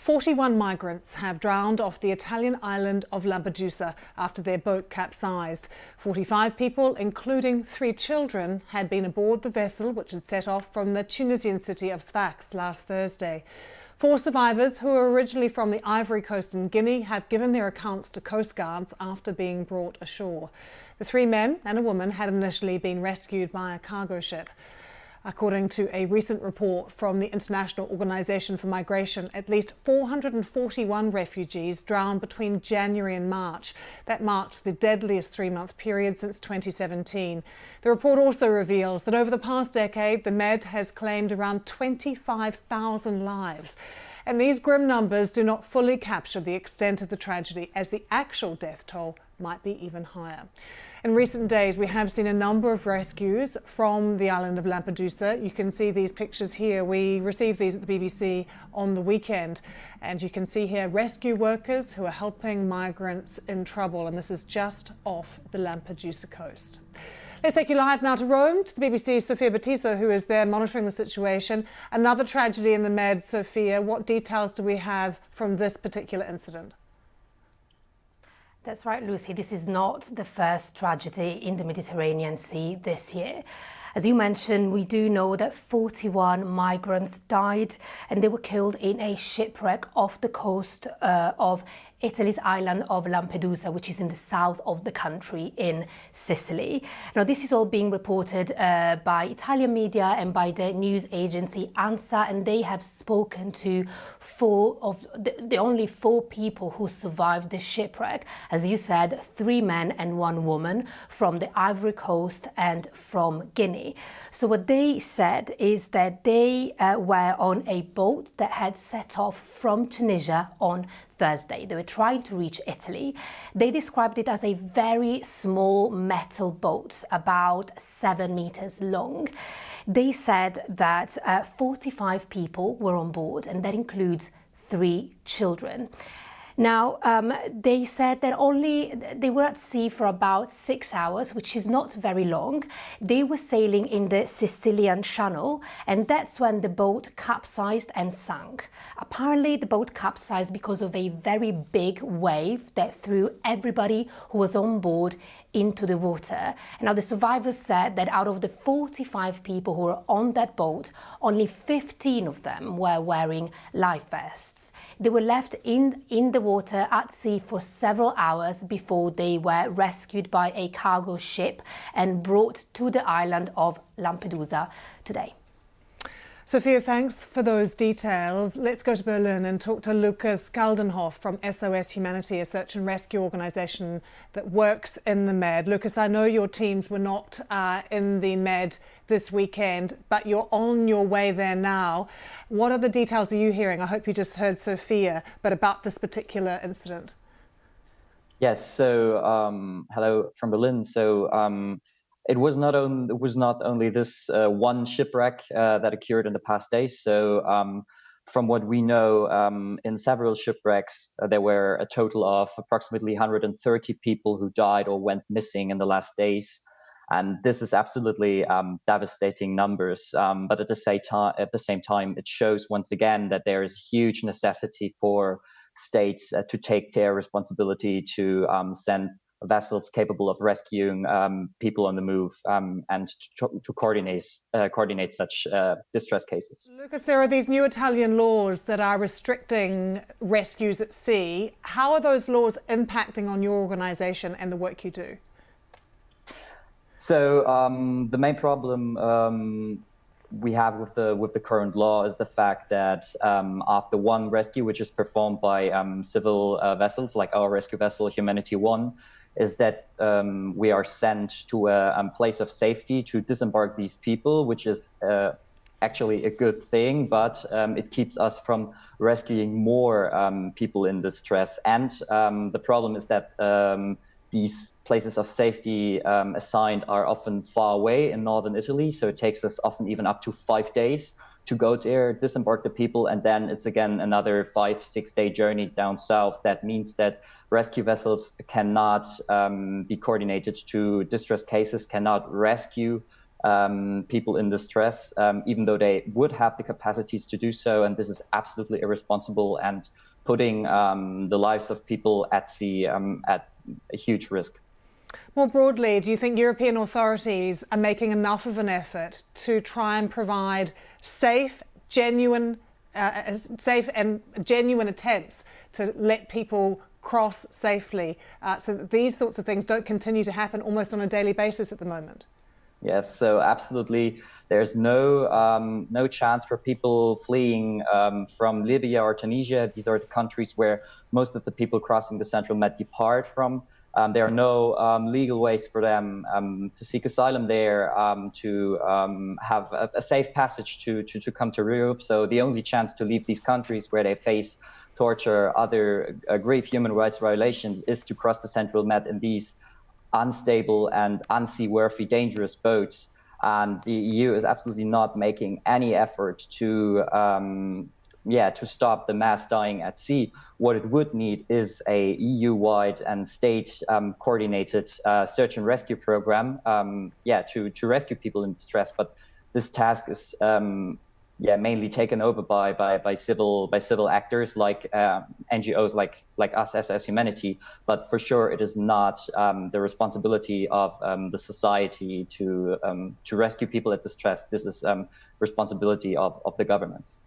41 migrants have drowned off the Italian island of Lampedusa after their boat capsized. 45 people, including 3 children, had been aboard the vessel, which had set off from the Tunisian city of Sfax last Thursday. 4 survivors, who were originally from the Ivory Coast in Guinea, have given their accounts to Coast Guards after being brought ashore. The 3 men and a woman had initially been rescued by a cargo ship. According to a recent report from the International Organization for Migration, at least 441 refugees drowned between January and March. That marked the deadliest 3-month period since 2017. The report also reveals that over the past decade, the Med has claimed around 25,000 lives. And these grim numbers do not fully capture the extent of the tragedy, as the actual death toll might be even higher. In recent days, we have seen a number of rescues from the island of Lampedusa. You can see these pictures here. We received these at the BBC on the weekend. And you can see here rescue workers who are helping migrants in trouble. And this is just off the Lampedusa coast. Let's take you live now to Rome, to the BBC's Sophia Battiso, who is there monitoring the situation. Another tragedy in the Med, Sophia. What details do we have from this particular incident? That's right, Lucy. This is not the first tragedy in the Mediterranean Sea this year. As you mentioned, we do know that 41 migrants died and they were killed in a shipwreck off the coast of Italy's island of Lampedusa, which is in the south of the country in Sicily. Now, this is all being reported by Italian media and by the news agency ANSA, and they have spoken to 4 of the only 4 people who survived the shipwreck. As you said, 3 men and 1 woman from the Ivory Coast and from Guinea. So what they said is that they were on a boat that had set off from Tunisia on Thursday. They were trying to reach Italy. They described it as a very small metal boat, about 7 meters long. They said that 45 people were on board, and that includes 3 children. Now, they said that they were at sea for about 6 hours, which is not very long. They were sailing in the Sicilian Channel, and that's when the boat capsized and sank. Apparently, the boat capsized because of a very big wave that threw everybody who was on board into the water. And now the survivors said that out of the 45 people who were on that boat, only 15 of them were wearing life vests. They were left in the water at sea for several hours before they were rescued by a cargo ship and brought to the island of Lampedusa today. Sophia, thanks for those details. Let's go to Berlin and talk to Lucas Kaldenhoff from SOS Humanity, a search and rescue organisation that works in the Med. Lucas, I know your teams were not in the Med this weekend, but you're on your way there now. What other details are you hearing? I hope you just heard Sophia, but about this particular incident. Yes, so hello from Berlin. So it was not only this one shipwreck that occurred in the past days. So from what we know, in several shipwrecks, there were a total of approximately 130 people who died or went missing in the last days. And this is absolutely devastating numbers. But at the same time, it shows once again that there is huge necessity for states to take their responsibility to send vessels capable of rescuing people on the move and to coordinate such distress cases. Lucas, there are these new Italian laws that are restricting rescues at sea. How are those laws impacting on your organisation and the work you do? So the main problem we have with the current law is the fact that after one rescue, which is performed by civil vessels like our rescue vessel Humanity 1, is that we are sent to a place of safety to disembark these people, which is actually a good thing, but it keeps us from rescuing more people in distress. And the problem is that these places of safety assigned are often far away in northern Italy, so it takes us often even up to 5 days to go there, disembark the people, and then it's again another 5-6 day journey down south. That means that rescue vessels cannot be coordinated to distress cases, cannot rescue people in distress, even though they would have the capacities to do so. And this is absolutely irresponsible and putting the lives of people at sea at a huge risk. More broadly, do you think European authorities are making enough of an effort to try and provide safe and genuine attempts to let people cross safely, so that these sorts of things don't continue to happen almost on a daily basis at the moment? Yes, so absolutely. There's no chance for people fleeing from Libya or Tunisia. These are the countries where most of the people crossing the Central Med depart from. There are no legal ways for them to seek asylum there, to have a safe passage to come to Europe. So the only chance to leave these countries where they face torture, other grave human rights violations, is to cross the Central Med in these unstable and unseaworthy, dangerous boats. And the EU is absolutely not making any effort to stop the mass dying at sea. What it would need is a EU-wide and state coordinated search and rescue program, to rescue people in distress. But this task is mainly taken over by civil actors like NGOs like us as humanity. But for sure, it is not the responsibility of the society to rescue people at distress. This is responsibility of the governments.